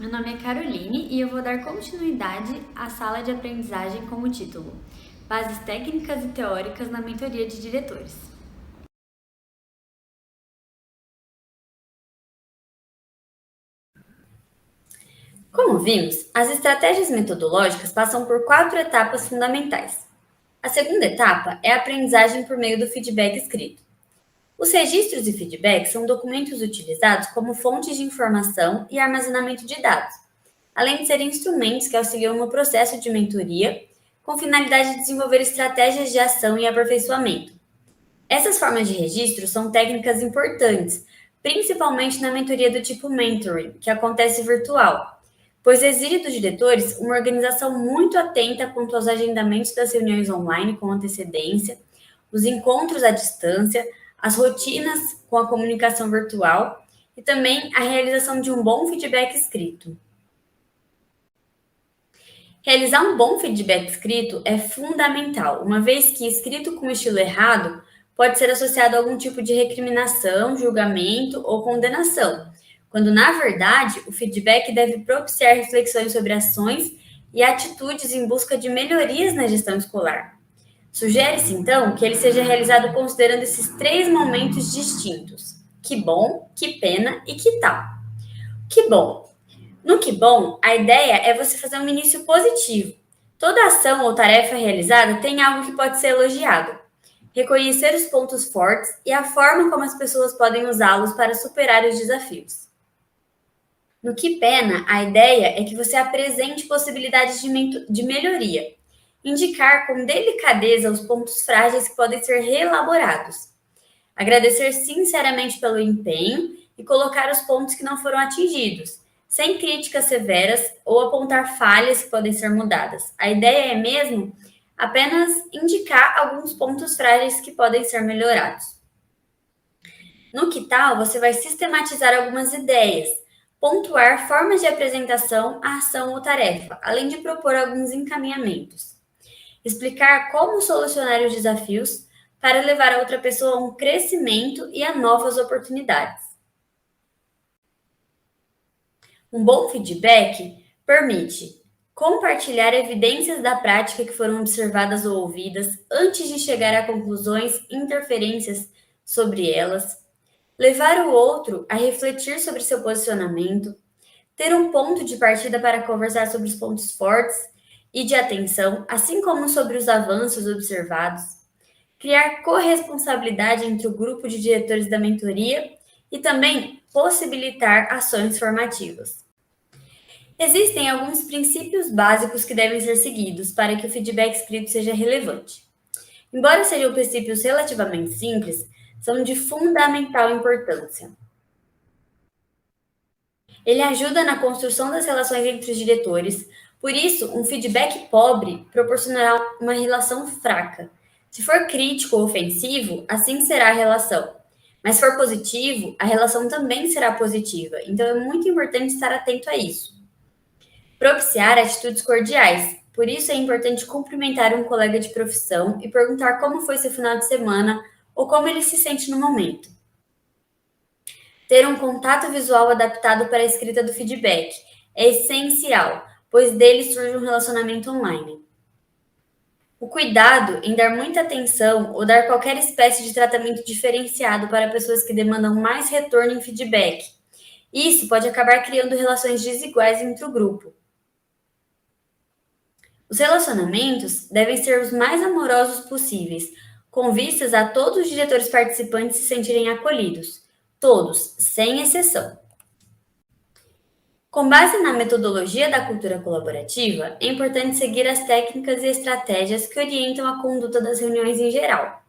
Meu nome é Caroline e eu vou dar continuidade à sala de aprendizagem com o título Bases Técnicas e Teóricas na Mentoria de Diretores. Como vimos, as estratégias metodológicas passam por 4 etapas fundamentais. A segunda etapa é a aprendizagem por meio do feedback escrito. Os registros e feedbacks são documentos utilizados como fontes de informação e armazenamento de dados, além de serem instrumentos que auxiliam no processo de mentoria, com finalidade de desenvolver estratégias de ação e aperfeiçoamento. Essas formas de registro são técnicas importantes, principalmente na mentoria do tipo mentoring, que acontece virtual, pois exige dos diretores uma organização muito atenta quanto aos agendamentos das reuniões online com antecedência, os encontros à distância, as rotinas com a comunicação virtual e também a realização de um bom feedback escrito. Realizar um bom feedback escrito é fundamental, uma vez que escrito com estilo errado pode ser associado a algum tipo de recriminação, julgamento ou condenação, quando na verdade o feedback deve propiciar reflexões sobre ações e atitudes em busca de melhorias na gestão escolar. Sugere-se então que ele seja realizado considerando esses 3 momentos distintos: que bom, que pena e que tal. Que bom. No que bom, a ideia é você fazer um início positivo. Toda ação ou tarefa realizada tem algo que pode ser elogiado. Reconhecer os pontos fortes e a forma como as pessoas podem usá-los para superar os desafios. No que pena, a ideia é que você apresente possibilidades de melhoria. Indicar com delicadeza os pontos frágeis que podem ser reelaborados. Agradecer sinceramente pelo empenho e colocar os pontos que não foram atingidos, sem críticas severas ou apontar falhas que podem ser mudadas. A ideia é mesmo apenas indicar alguns pontos frágeis que podem ser melhorados. No que tal, você vai sistematizar algumas ideias, pontuar formas de apresentação, a ação ou tarefa, além de propor alguns encaminhamentos. Explicar como solucionar os desafios para levar a outra pessoa a um crescimento e a novas oportunidades. Um bom feedback permite compartilhar evidências da prática que foram observadas ou ouvidas antes de chegar a conclusões e interferências sobre elas, levar o outro a refletir sobre seu posicionamento, ter um ponto de partida para conversar sobre os pontos fortes e de atenção, assim como sobre os avanços observados, criar corresponsabilidade entre o grupo de diretores da mentoria e também possibilitar ações formativas. Existem alguns princípios básicos que devem ser seguidos para que o feedback escrito seja relevante. Embora sejam princípios relativamente simples, são de fundamental importância. Ele ajuda na construção das relações entre os diretores, por isso, um feedback pobre proporcionará uma relação fraca. Se for crítico ou ofensivo, assim será a relação. Mas se for positivo, a relação também será positiva. Então é muito importante estar atento a isso. Propiciar atitudes cordiais. Por isso é importante cumprimentar um colega de profissão e perguntar como foi seu final de semana ou como ele se sente no momento. Ter um contato visual adaptado para a escrita do feedback é essencial, pois dele surge um relacionamento online. O cuidado em dar muita atenção ou dar qualquer espécie de tratamento diferenciado para pessoas que demandam mais retorno em feedback. Isso pode acabar criando relações desiguais entre o grupo. Os relacionamentos devem ser os mais amorosos possíveis, com vistas a todos os diretores participantes se sentirem acolhidos. Todos, sem exceção. Com base na metodologia da cultura colaborativa, é importante seguir as técnicas e estratégias que orientam a conduta das reuniões em geral.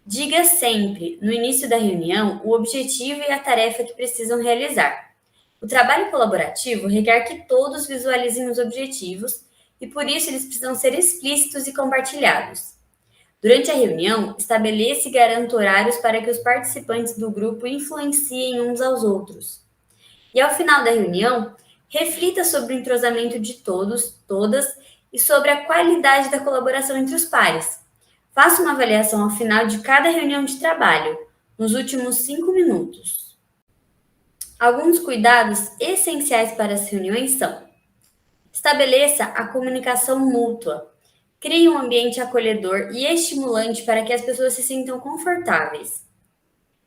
Diga sempre, no início da reunião, o objetivo e a tarefa que precisam realizar. O trabalho colaborativo requer que todos visualizem os objetivos e, por isso, eles precisam ser explícitos e compartilhados. Durante a reunião, estabeleça e garanta horários para que os participantes do grupo influenciem uns aos outros. E ao final da reunião, reflita sobre o entrosamento de todos, todas e sobre a qualidade da colaboração entre os pares. Faça uma avaliação ao final de cada reunião de trabalho, nos últimos 5 minutos. Alguns cuidados essenciais para as reuniões são: estabeleça a comunicação mútua. Crie um ambiente acolhedor e estimulante para que as pessoas se sintam confortáveis.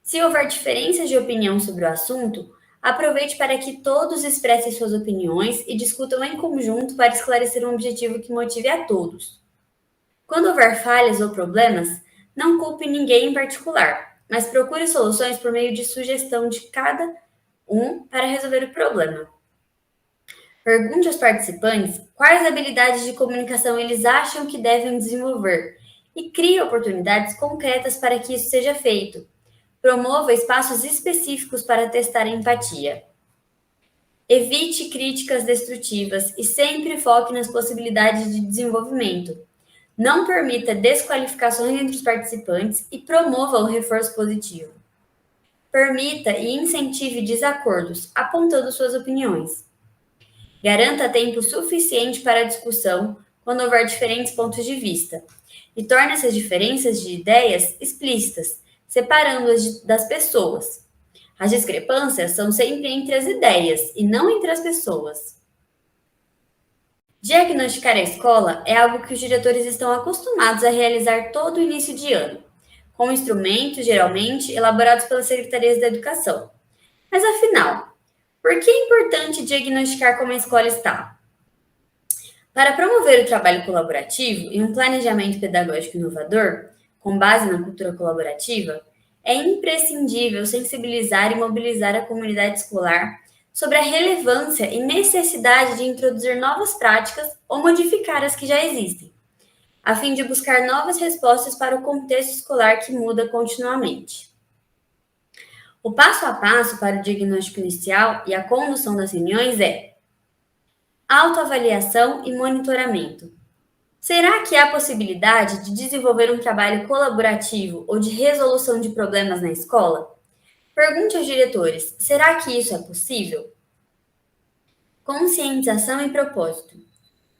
Se houver diferenças de opinião sobre o assunto, aproveite para que todos expressem suas opiniões e discutam em conjunto para esclarecer um objetivo que motive a todos. Quando houver falhas ou problemas, não culpe ninguém em particular, mas procure soluções por meio de sugestão de cada um para resolver o problema. Pergunte aos participantes quais habilidades de comunicação eles acham que devem desenvolver e crie oportunidades concretas para que isso seja feito. Promova espaços específicos para testar a empatia. Evite críticas destrutivas e sempre foque nas possibilidades de desenvolvimento. Não permita desqualificações entre os participantes e promova o reforço positivo. Permita e incentive desacordos, apontando suas opiniões. Garanta tempo suficiente para a discussão quando houver diferentes pontos de vista. E torne essas diferenças de ideias explícitas, separando-as das pessoas. As discrepâncias são sempre entre as ideias e não entre as pessoas. Diagnosticar a escola é algo que os diretores estão acostumados a realizar todo o início de ano, com instrumentos, geralmente, elaborados pelas secretarias da educação. Mas afinal, por que é importante diagnosticar como a escola está? Para promover o trabalho colaborativo e um planejamento pedagógico inovador, com base na cultura colaborativa, é imprescindível sensibilizar e mobilizar a comunidade escolar sobre a relevância e necessidade de introduzir novas práticas ou modificar as que já existem, a fim de buscar novas respostas para o contexto escolar que muda continuamente. O passo a passo para o diagnóstico inicial e a condução das reuniões é: autoavaliação e monitoramento. Será que há possibilidade de desenvolver um trabalho colaborativo ou de resolução de problemas na escola? Pergunte aos diretores: será que isso é possível? Conscientização e propósito.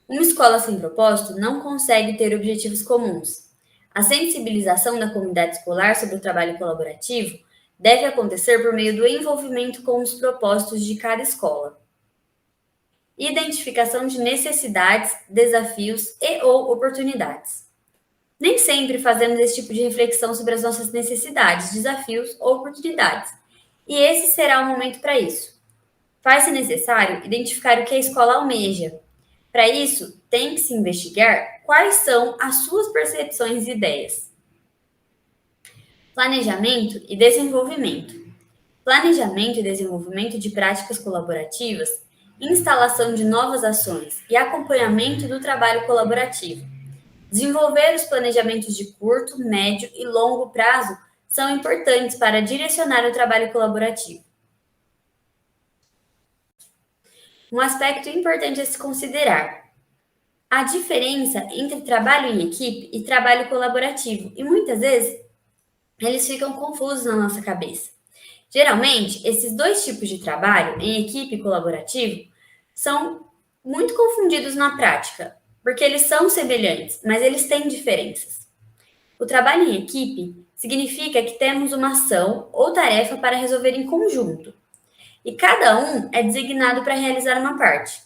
Uma escola sem propósito não consegue ter objetivos comuns. A sensibilização da comunidade escolar sobre o trabalho colaborativo deve acontecer por meio do envolvimento com os propósitos de cada escola. Identificação de necessidades, desafios e/ou oportunidades. Nem sempre fazemos esse tipo de reflexão sobre as nossas necessidades, desafios ou oportunidades, e esse será o momento para isso. Faz-se necessário identificar o que a escola almeja. Para isso, tem que se investigar quais são as suas percepções e ideias. Planejamento e desenvolvimento. Planejamento e desenvolvimento de práticas colaborativas, instalação de novas ações e acompanhamento do trabalho colaborativo. Desenvolver os planejamentos de curto, médio e longo prazo são importantes para direcionar o trabalho colaborativo. Um aspecto importante a se considerar: a diferença entre trabalho em equipe e trabalho colaborativo, e muitas vezes eles ficam confusos na nossa cabeça. Geralmente, esses dois tipos de trabalho, em equipe e colaborativo, são muito confundidos na prática, porque eles são semelhantes, mas eles têm diferenças. O trabalho em equipe significa que temos uma ação ou tarefa para resolver em conjunto, e cada um é designado para realizar uma parte.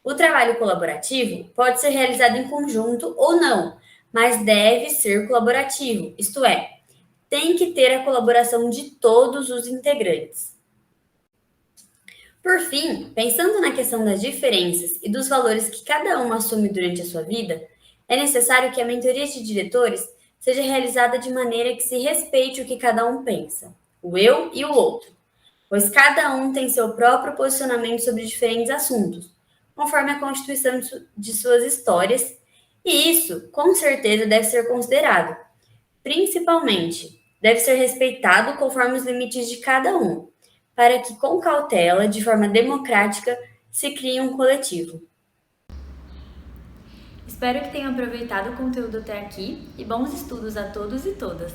O trabalho colaborativo pode ser realizado em conjunto ou não, mas deve ser colaborativo, isto é, tem que ter a colaboração de todos os integrantes. Por fim, pensando na questão das diferenças e dos valores que cada um assume durante a sua vida, é necessário que a mentoria de diretores seja realizada de maneira que se respeite o que cada um pensa, o eu e o outro, pois cada um tem seu próprio posicionamento sobre diferentes assuntos, conforme a constituição de suas histórias, e isso, com certeza, deve ser considerado. Principalmente, deve ser respeitado conforme os limites de cada um, para que, com cautela, de forma democrática, se crie um coletivo. Espero que tenham aproveitado o conteúdo até aqui e bons estudos a todos e todas!